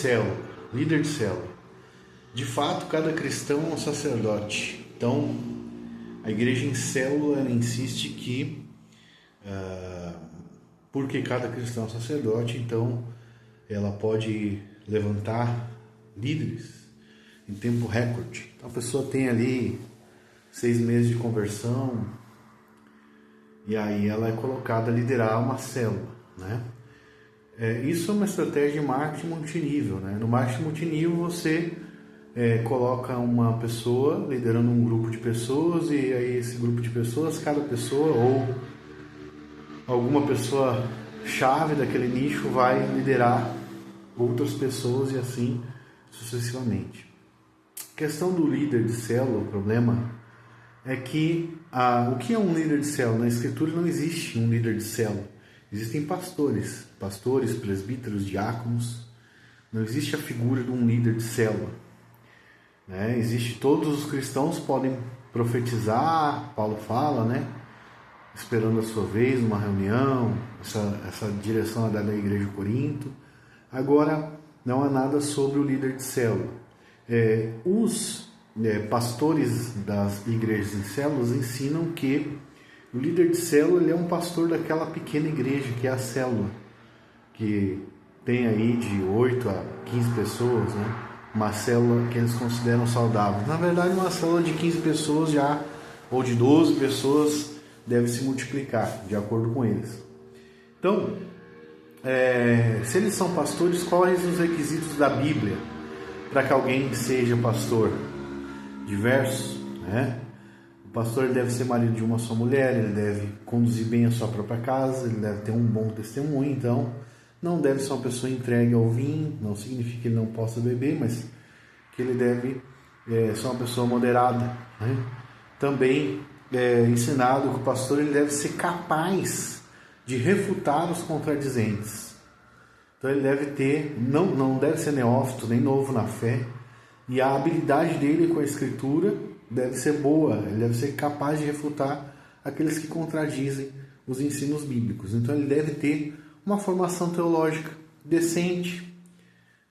célula. Líder de célula. De fato, cada cristão é um sacerdote. Então, a igreja em célula ela insiste que, porque cada cristão é um sacerdote, então ela pode levantar líderes em tempo recorde. Então, a pessoa tem ali 6 meses de conversão e aí ela é colocada a liderar uma célula, né? Isso é uma estratégia de marketing multinível, né? No marketing multinível você coloca uma pessoa liderando um grupo de pessoas e aí esse grupo de pessoas, cada pessoa ou alguma pessoa chave daquele nicho vai liderar outras pessoas e assim sucessivamente. A questão do líder de célula, o problema é que o que é um líder de célula? Na Escritura não existe um líder de célula. Existem pastores, presbíteros, diáconos. Não existe a figura de um líder de célula. Todos os cristãos podem profetizar, Paulo fala, né? Esperando a sua vez numa reunião, essa direção é dada à igreja de Corinto. Agora, não há nada sobre o líder de célula. Os pastores das igrejas em células ensinam que o líder de célula ele é um pastor daquela pequena igreja que é a célula, que tem aí de 8 a 15 pessoas, né? Uma célula que eles consideram saudável. Na verdade, uma célula de 15 pessoas já, ou de 12 pessoas, deve se multiplicar, de acordo com eles. Então, se eles são pastores, quais os requisitos da Bíblia para que alguém seja pastor? Diversos, né? O pastor ele deve ser marido de uma só mulher, ele deve conduzir bem a sua própria casa, ele deve ter um bom testemunho, então não deve ser uma pessoa entregue ao vinho, não significa que ele não possa beber, mas que ele deve ser uma pessoa moderada, né? Também ensinado que o pastor ele deve ser capaz de refutar os contradizentes. Então ele deve ter, não deve ser neófito, nem novo na fé, e a habilidade dele com a escritura deve ser boa, ele deve ser capaz de refutar aqueles que contradizem os ensinos bíblicos. Então ele deve ter uma formação teológica decente,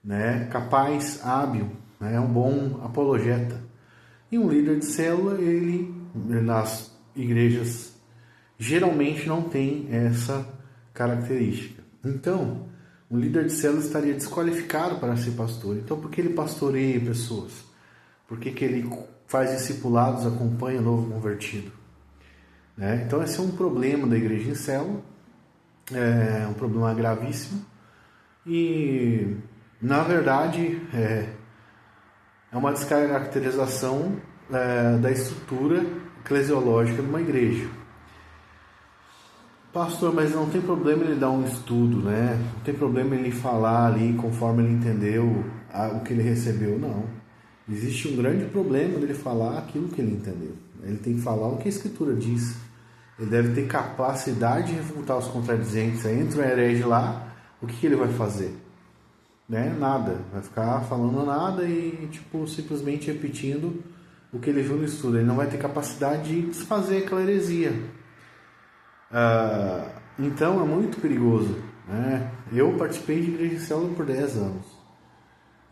né, capaz, hábil, né, é um bom apologeta. E um líder de célula, ele nas igrejas geralmente não tem essa característica. Então, um líder de célula estaria desqualificado para ser pastor. Então, por que ele pastoreia pessoas? Por que ele faz discipulados, acompanha o novo convertido? Então, esse é um problema da igreja em célula, é um problema gravíssimo e, na verdade, é uma descaracterização da estrutura eclesiológica de uma igreja. Pastor, mas não tem problema ele dar um estudo, né? Não tem problema ele falar ali conforme ele entendeu o que ele recebeu, não. Existe um grande problema dele falar aquilo que ele entendeu. Ele tem que falar o que a Escritura diz. Ele deve ter capacidade de refutar os contradizentes. Aí entra o herege lá, o que ele vai fazer? Nada. Vai ficar falando nada e simplesmente repetindo o que ele viu no estudo. Ele não vai ter capacidade de desfazer aquela heresia. Então é muito perigoso, né? Eu participei de igreja em célula por 10 anos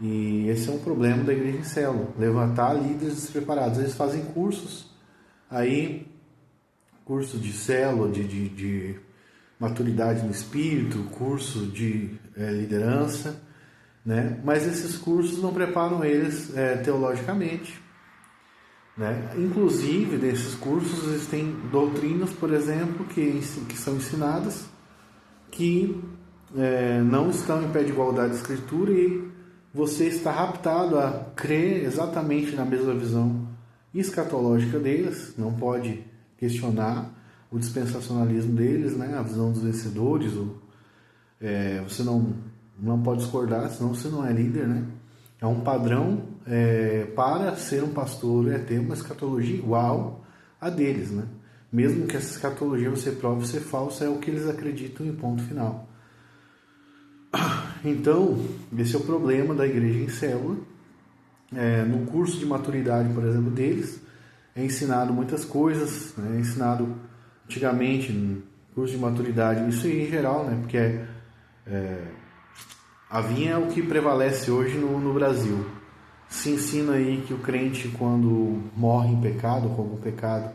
e esse é um problema da igreja em célula, levantar líderes despreparados. Eles fazem cursos aí, curso de célula, de maturidade no espírito, curso de liderança, né? Mas esses cursos não preparam eles teologicamente, né? Inclusive, desses cursos existem doutrinas, por exemplo, que são ensinadas que não estão em pé de igualdade da Escritura e você está raptado a crer exatamente na mesma visão escatológica deles, não pode questionar o dispensacionalismo deles, né? A visão dos vencedores, você não pode discordar, senão você não é líder, né? É um padrão para ser um pastor, ter uma escatologia igual a deles, né? Mesmo que essa escatologia você prove ser falsa, é o que eles acreditam em ponto final. Então, esse é o problema da igreja em célula. No curso de maturidade, por exemplo, deles, é ensinado muitas coisas, né? É ensinado antigamente no curso de maturidade, isso em geral, né? Porque A vinha é o que prevalece hoje no Brasil. Se ensina aí que o crente, quando morre em pecado, com algum pecado,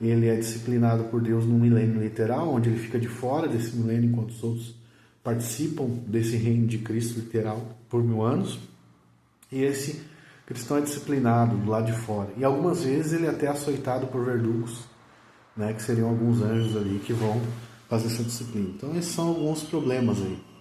ele é disciplinado por Deus num milênio literal, onde ele fica de fora desse milênio enquanto os outros participam desse reino de Cristo literal por 1000 anos. E esse cristão é disciplinado do lado de fora. E algumas vezes ele é até açoitado por verdugos, né, que seriam alguns anjos ali que vão fazer essa disciplina. Então esses são alguns problemas aí.